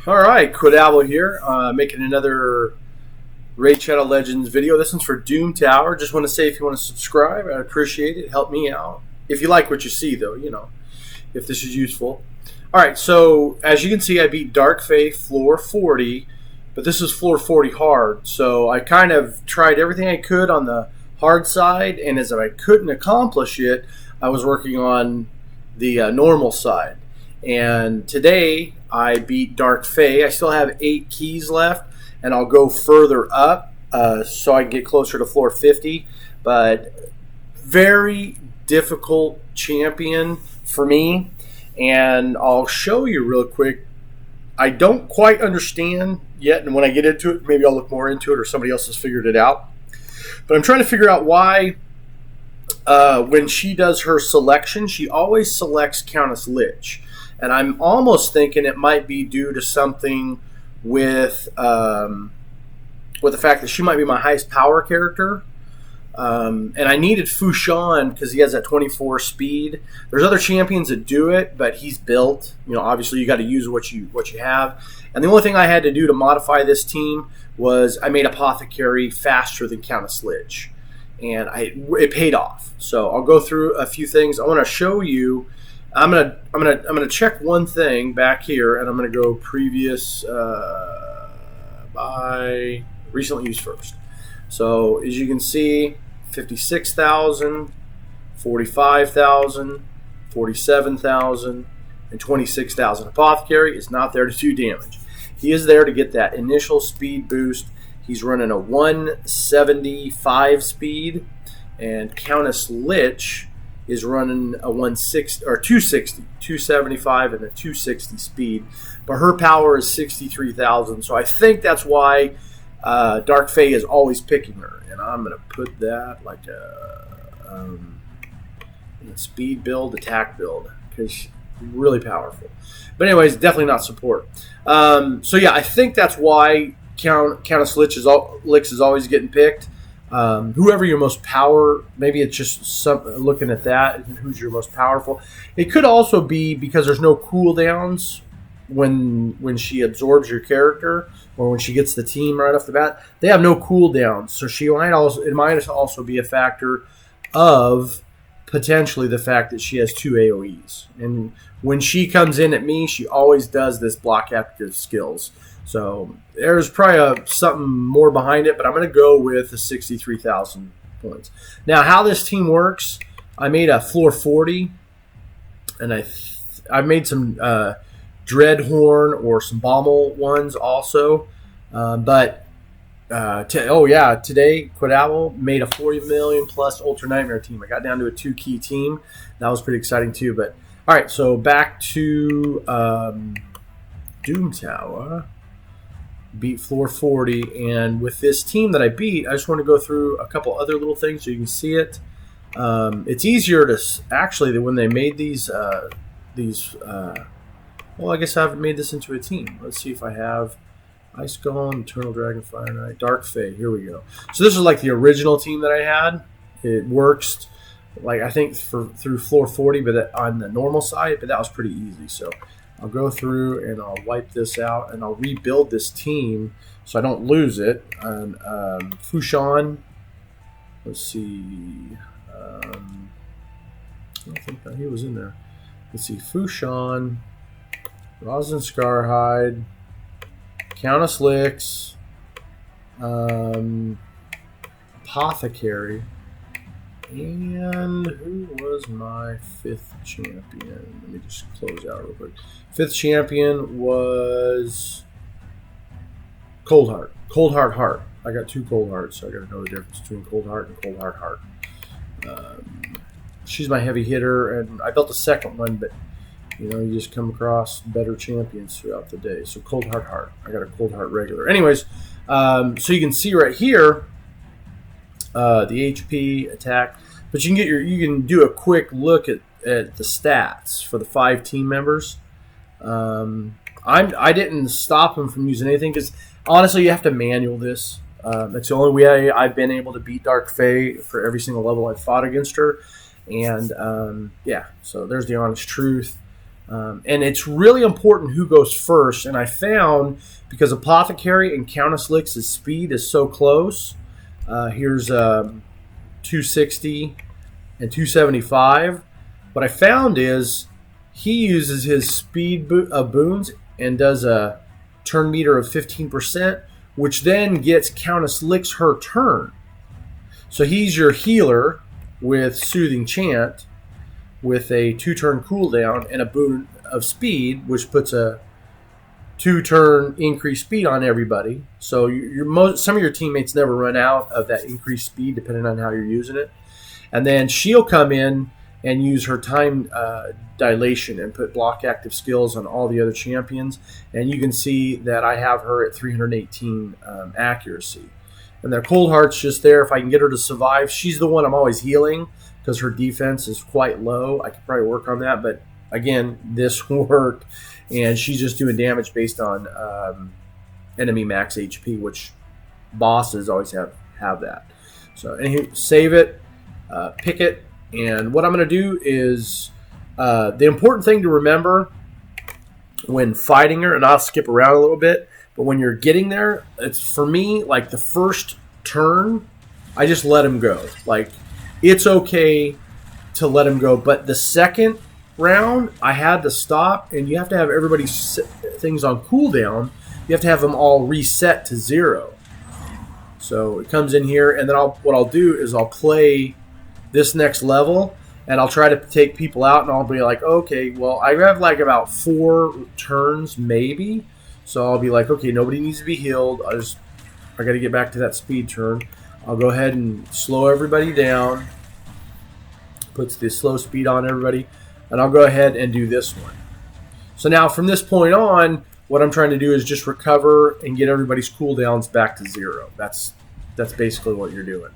All right, Quadabble here, making another Raid Shadow Legends video. This one's for Doom Tower. Just want to say if you want to subscribe, I'd appreciate it. Help me out. If you like what you see, though, if this is useful. All right, so as you can see, I beat Dark Fae floor 40, but this is floor 40 hard. So I kind of tried everything I could on the hard side, and as I couldn't accomplish it, I was working on the normal side. And today I beat Dark Fae. I still have 8 keys left, and I'll go further up so I can get closer to floor 50. But very difficult champion for me, and I'll show you real quick. I don't quite understand yet, and when I get into it, maybe I'll look more into it or somebody else has figured it out. But I'm trying to figure out why when she does her selection, she always selects Countess Lich. And I'm almost thinking it might be due to something with the fact that she might be my highest power character. And I needed Fushan because he has that 24 speed. There's other champions that do it, but he's built. Obviously you got to use what you have. And the only thing I had to do to modify this team was I made Apothecary faster than Countess Lich, and it paid off. So I'll go through a few things. I want to show you. I'm gonna check one thing back here, and I'm gonna go previous by recently used first. So as you can see, 56,000, 45,000, 47,000, and 26,000. Apothecary is not there to do damage. He is there to get that initial speed boost. He's running a 175 speed, and Countess Lich is running a 160 or 260, 275 and a 260 speed, but her power is 63,000. So I think that's why Dark Fae is always picking her, and I'm gonna put that like a speed build, attack build, because she's really powerful. But anyways, definitely not support. So yeah, I think that's why Countess Lich is always getting picked. Whoever your most power, maybe it's just looking at that, who's your most powerful. It could also be because there's no cooldowns when she absorbs your character, or when she gets the team right off the bat. They have no cooldowns, so it might also be a factor of potentially the fact that she has 2 AoEs. And when she comes in at me, she always does this block active skills. So there's probably something more behind it, but I'm going to go with the 63,000 points. Now, how this team works, I made a floor 40, and I made some Dreadhorn or some Bommel ones also. Today, Quadabble made a 40 million plus Ultra Nightmare team. I got down to a 2-key team. That was pretty exciting too. But all right, so back to Doom Tower. Beat floor 40, and with this team that I beat, I just want to go through a couple other little things so you can see it. It's easier to actually when they made these. Well, I guess I haven't made this into a team. Let's see if I have Ice Golem, Eternal Dragon, Fire Knight, Dark Fae. Here we go. So this is like the original team that I had. It works like I think through floor 40, but on the normal side, but that was pretty easy. So I'll go through and I'll wipe this out, and I'll rebuild this team so I don't lose it. And Fushan, let's see. I don't think that he was in there. Let's see. Fushan, Rosin Scarhide, Countess Lich, Apothecary, and who was my 5th champion? Let me just close out real quick. 5th champion was Coldheart. Coldheart Heart. I got 2 Cold Hearts, so I got to know the difference between Cold Heart and Cold Heart. She's my heavy hitter, and I built a second one, but you just come across better champions throughout the day. So Cold Heart. I got a Cold Heart regular. Anyways, so you can see right here the HP attack, but you can do a quick look at the stats for the 5 team members. I didn't stop them from using anything because honestly, you have to manual this. That's the only way I've been able to beat Dark Fae for every single level I've fought against her. And yeah, so there's the honest truth. And it's really important who goes first. And I found, because Apothecary and Countess Lix's speed is so close, here's 260 and 275. What I found is he uses his speed boons and does a turn meter of 15%, which then gets Countess Lix her turn. So he's your healer with Soothing Chant, with a 2-turn cooldown and a boon of speed, which puts a 2-turn increased speed on everybody. So some of your teammates never run out of that increased speed, depending on how you're using it. And then she'll come in and use her time dilation and put block active skills on all the other champions. And you can see that I have her at 318 accuracy. And their Cold Heart's just there. If I can get her to survive, she's the one I'm always healing, because her defense is quite low. I could probably work on that, but again, this worked, and she's just doing damage based on enemy max HP, which bosses always have that. So anyway, save it, pick it, and what I'm going to do is the important thing to remember when fighting her, and I'll skip around a little bit, but when you're getting there, it's, for me, like the first turn, I just let him go. Like, it's okay to let him go, but the second round, I had to stop, and you have to have everybody's things on cooldown. You have to have them all reset to 0. So it comes in here, and then what I'll do is I'll play this next level, and I'll try to take people out, and I'll be like, okay, well, I have like about 4 turns maybe, so I'll be like, okay, nobody needs to be healed. I got to get back to that speed turn. I'll go ahead and slow everybody down. Puts the slow speed on everybody. And I'll go ahead and do this one. So now from this point on, what I'm trying to do is just recover and get everybody's cooldowns back to 0. That's basically what you're doing.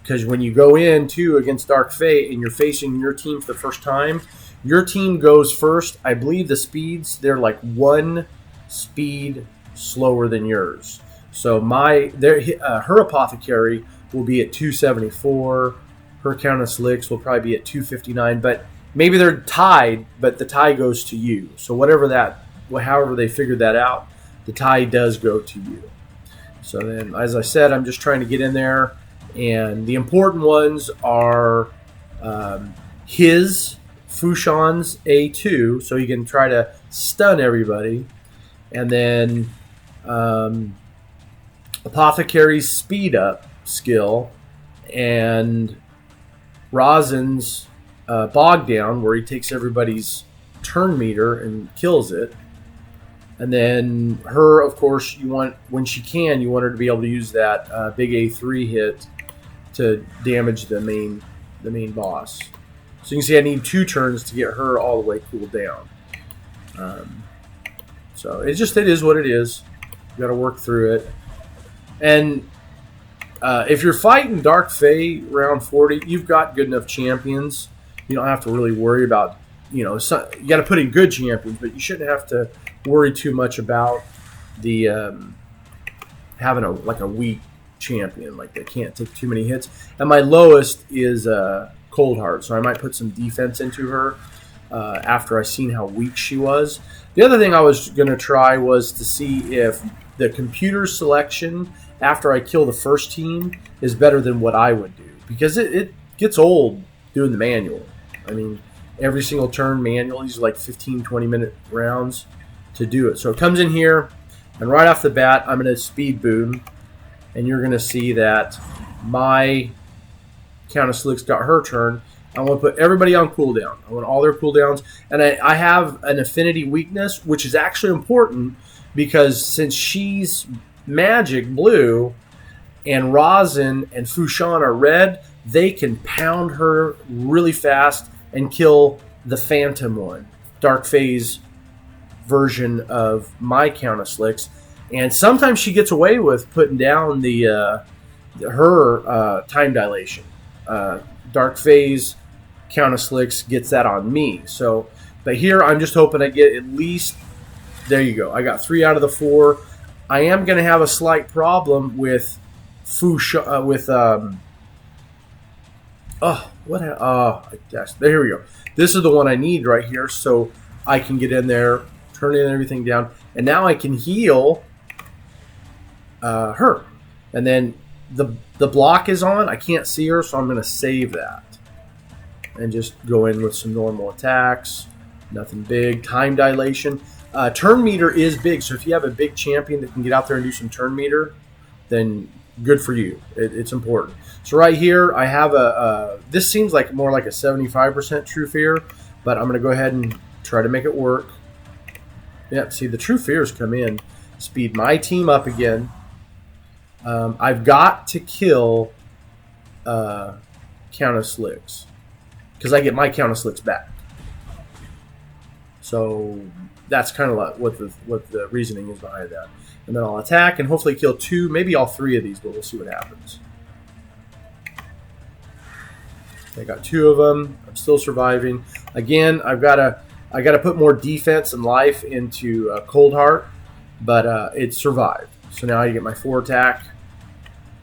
Because when you go in, too, against Dark Fate and you're facing your team for the first time, your team goes first. I believe the speeds, they're like 1 speed slower than yours. So her Apothecary will be at 274. Her Countess Lix will probably be at 259. But maybe they're tied, but the tie goes to you. So however they figured that out, the tie does go to you. So then, as I said, I'm just trying to get in there. And the important ones are his Fushan's A2, so he can try to stun everybody. And then Apothecary's speed up skill, and Rosin's bog down, where he takes everybody's turn meter and kills it. And then her, of course, you want her to be able to use that big A3 hit to damage the main boss. So you can see I need 2 turns to get her all the way cooled down. So it is what it is. You got to work through it. And if you're fighting Dark Fae round 40, you've got good enough champions. You don't have to really worry about, you got to put in good champions, but you shouldn't have to worry too much about the having a weak champion. Like, they can't take too many hits. And my lowest is Cold Heart, so I might put some defense into her after I seen how weak she was. The other thing I was going to try was to see if the computer selection after I kill the first team is better than what I would do, because it gets old doing the manual. I mean, every single turn manual, these are like 15-20 minute rounds to do it. So it comes in here, and right off the bat, I'm going to speed boom, and you're going to see that my Countess Lix got her turn. I want to put everybody on cooldown. I want all their cooldowns, and I have an affinity weakness, which is actually important, because since she's magic blue and Rosin and Fushan are red, they can pound her really fast and kill the Phantom one, Dark Phase version of my Countess Lix. And sometimes she gets away with putting down her time dilation. Dark Phase Countess Lix gets that on me. So, but here I'm just hoping I get at least, there you go. I got 3 out of the 4. I am going to have a slight problem with here we go. This is the one I need right here. So I can get in there, turn everything down, and now I can heal her. And then the block is on. I can't see her, so I'm going to save that. And just go in with some normal attacks. Nothing big. Time dilation. Turn meter is big, so if you have a big champion that can get out there and do some turn meter, then good for you. It's important. So right here, I have this seems like more like a 75% true fear, but I'm going to go ahead and try to make it work. Yeah, see, the true fears come in. Speed my team up again. I've got to kill Count of Slicks, because I get my Count of Slicks back. So that's kind of like what the reasoning is behind that. And then I'll attack and hopefully kill 2, maybe all 3 of these, but we'll see what happens. I got 2 of them. I'm still surviving. Again, I got to put more defense and life into Cold Heart, but it survived. So now I get my 4 attack,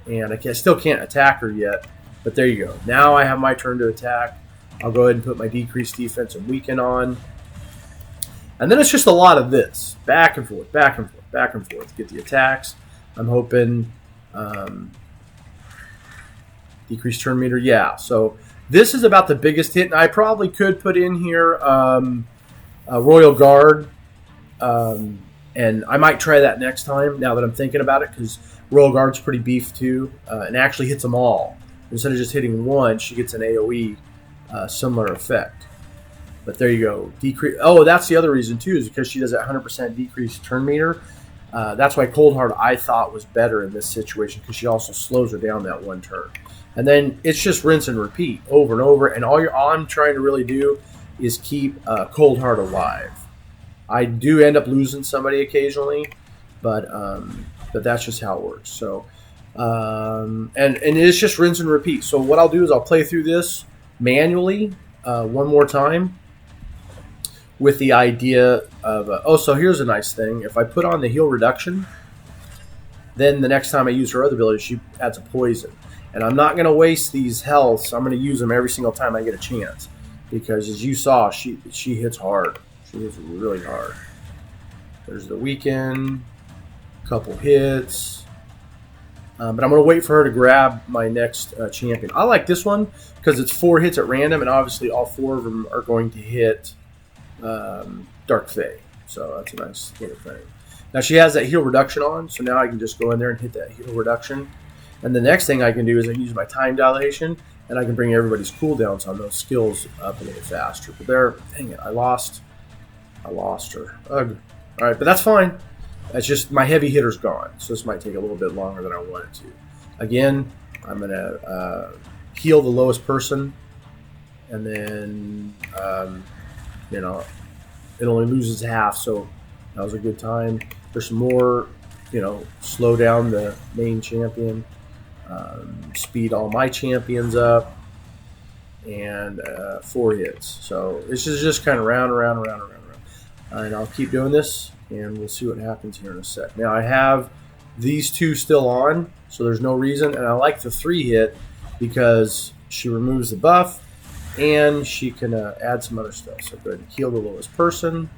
and I still can't attack her yet. But there you go. Now I have my turn to attack. I'll go ahead and put my decreased defense and weaken on. And then it's just a lot of this. Back and forth, back and forth, back and forth. Get the attacks. I'm hoping decreased turn meter. Yeah, so this is about the biggest hit. And I probably could put in here a Royal Guard. And I might try that next time now that I'm thinking about it, because Royal Guard's pretty beef too, and actually hits them all. Instead of just hitting one, she gets an AoE similar effect. But there you go. Decrease. Oh, that's the other reason too, is because she does that 100% decreased turn meter. That's why Cold Heart I thought was better in this situation, because she also slows her down that 1 turn. And then it's just rinse and repeat over and over. And all I'm trying to really do is keep Cold Heart alive. I do end up losing somebody occasionally, but that's just how it works. So, and it's just rinse and repeat. So what I'll do is I'll play through this manually one more time, with the idea of, so here's a nice thing. If I put on the heal reduction, then the next time I use her other ability, she adds a poison. And I'm not going to waste these healths. I'm going to use them every single time I get a chance. Because as you saw, she hits hard. She hits really hard. There's the weaken, couple hits. But I'm going to wait for her to grab my next champion. I like this one because it's 4 hits at random, and obviously all 4 of them are going to hit Dark Fae. So that's a nice little thing. Now she has that heal reduction on, so now I can just go in there and hit that heal reduction. And the next thing I can do is I can use my time dilation, and I can bring everybody's cooldowns on those skills up a little faster. But there, dang it, I lost her. Ugh. All right, but that's fine. It's just my heavy hitter's gone, so this might take a little bit longer than I want it to. Again, I'm going to heal the lowest person, and then, it only loses half, so that was a good time. There's some more, slow down the main champion, speed all my champions up, and 4 hits. So this is just kind of round. And I'll keep doing this, and we'll see what happens here in a sec. Now I have these 2 still on, so there's no reason. And I like the 3 hit because she removes the buff, and she can add some other stuff. So go ahead and heal the lowest person.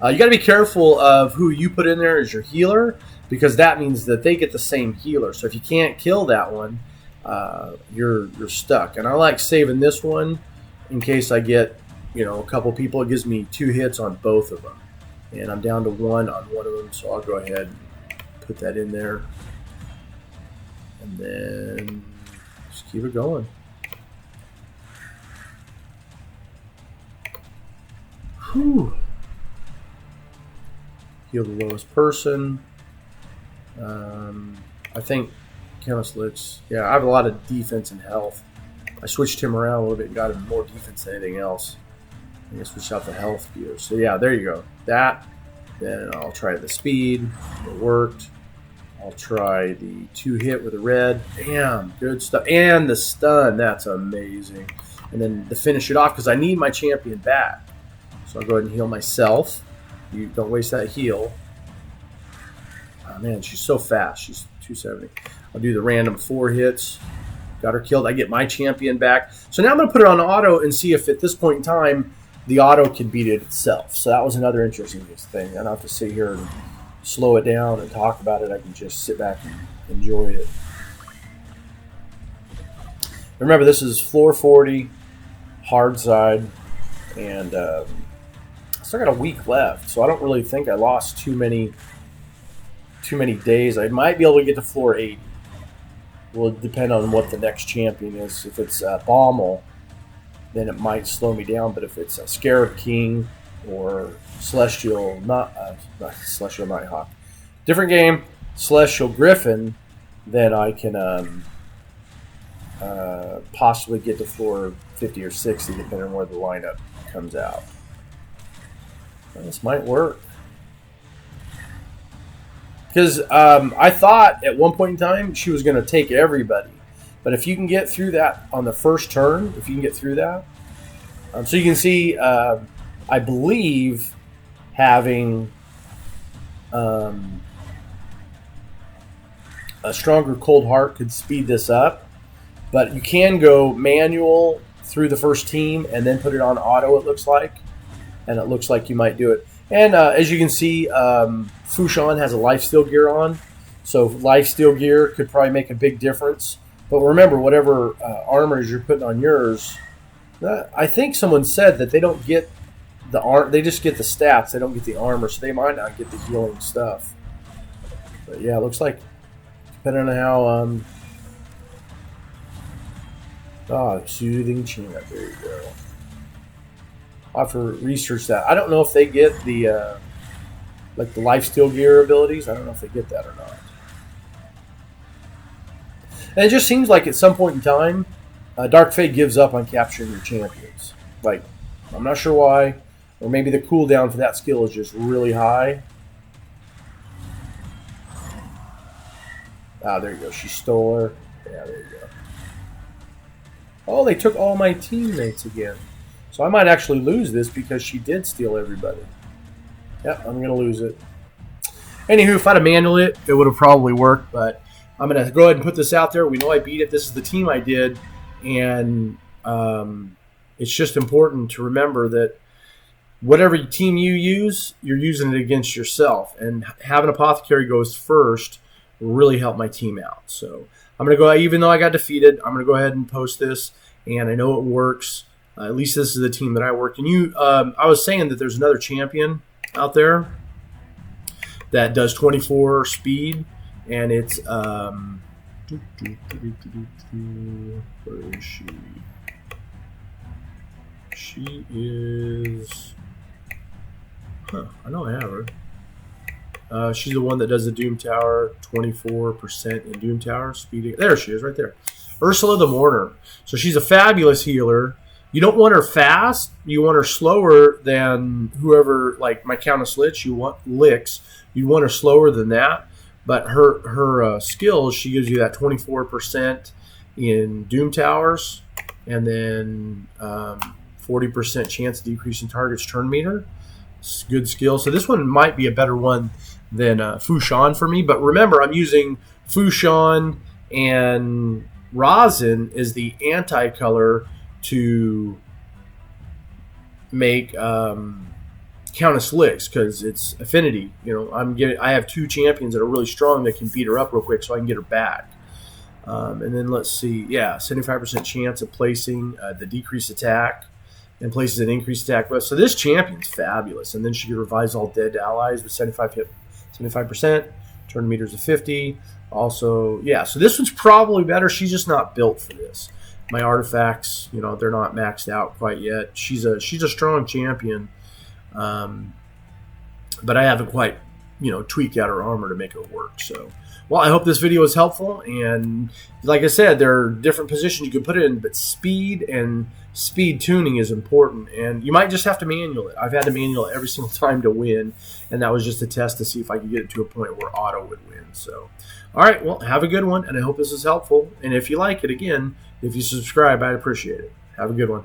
You got to be careful of who you put in there as your healer, because that means that they get the same healer. So if you can't kill that one, you're stuck. And I like saving this one in case I get a couple people. It gives me 2 hits on both of them, and I'm down to 1 on one of them. So I'll go ahead and put that in there, and then just keep it going. Whew. Heal the lowest person. I think Count of Slicks. Yeah, I have a lot of defense and health. I switched him around a little bit and got him more defense than anything else. I guess switch out the health gear. So yeah, there you go. That. Then I'll try the speed. It worked. I'll try the 2 hit with the red. Damn, good stuff. And the stun. That's amazing. And then to finish it off, because I need my champion back. So I'll go ahead and heal myself. You don't waste that heal. Oh man, she's so fast. She's 270. I'll do the random 4 hits. Got her killed. I get my champion back. So now I'm going to put it on auto and see if at this point in time the auto can beat it itself. So that was another interesting thing. I don't have to sit here and slow it down and talk about it. I can just sit back and enjoy it. Remember, this is floor 40, hard side, and I still got a week left, so I don't really think I lost too many days. I might be able to get to floor 80. Will depend on what the next champion is. If it's Baumel, then it might slow me down. But if it's a Scarab King or Celestial, not Celestial Nighthawk, different game, Celestial Griffin, then I can possibly get to floor 50 or 60, depending on where the lineup comes out. Well, this might work. Because I thought at one point in time she was going to take everybody. But if you can get through that on the first turn, if you can get through that. So you can see, I believe, having a stronger cold heart could speed this up. But you can go manual through the first team and then put it on auto, it looks like. And it looks like you might do it. And as you can see, Fushan has a lifesteal gear on. So lifesteal gear could probably make a big difference. But remember, whatever armors you're putting on yours, I think someone said that they don't get the arm. They just get the stats. They don't get the armor, so they might not get the healing stuff. But yeah, it looks like depending on how soothing chant. There you go. I'll have to research that. I don't know if they get the like the lifesteal gear abilities. I don't know if they get that or not. And it just seems like at some point in time, Dark Fate gives up on capturing your champions. Like, I'm not sure why. Or maybe the cooldown for that skill is just really high. Ah, there you go. She stole her. Yeah, there you go. Oh, they took all my teammates again. So I might actually lose this because she did steal everybody. Yep, I'm going to lose it. Anywho, if I'd have manualed it, it would have probably worked. But I'm going to go ahead and put this out there. We know I beat it. This is the team I did. And it's just important to remember that whatever team you use, you're using it against yourself. And having Apothecary goes first will really help my team out. So I'm going to go, even though I got defeated, I'm going to go ahead and post this. And I know it works. At least this is the team that I worked. And I was saying that there's another champion out there that does 24 speed. And it's, where is she? She is, I know I have her. She's the one that does the Doom Tower, 24% in Doom Tower speed. There she is, right there. Ursula the Mourner. So she's a fabulous healer. You don't want her fast. You want her slower than whoever, like my Countess Lich. You want licks. You want her slower than that. But her skills, she gives you that 24% in Doom Towers, and then 40% chance of decreasing target's turn meter. It's a good skill. So this one might be a better one than Fushan for me. But remember, I'm using Fushan and Rosin as the anti-color to make Countess Licks because it's affinity. You know, I have two champions that are really strong that can beat her up real quick, so I can get her back. And then let's see, yeah, 75% chance of placing the decreased attack and places an increased attack. So this champion's fabulous. And then she can revise all dead allies with 75%. Turn meters of 50. Also, yeah, so this one's probably better. She's just not built for this. My artifacts, you know, they're not maxed out quite yet. She's a strong champion, but I haven't quite, you know, tweaked out her armor to make it work. So, well, I hope this video was helpful. And like I said, there are different positions you can put it in, but speed and speed tuning is important. And you might just have to manual it. I've had to manual it every single time to win, and that was just a test to see if I could get it to a point where auto would win. So, all right, well, have a good one, and I hope this is helpful. And if you like it, again, if you subscribe, I'd appreciate it. Have a good one.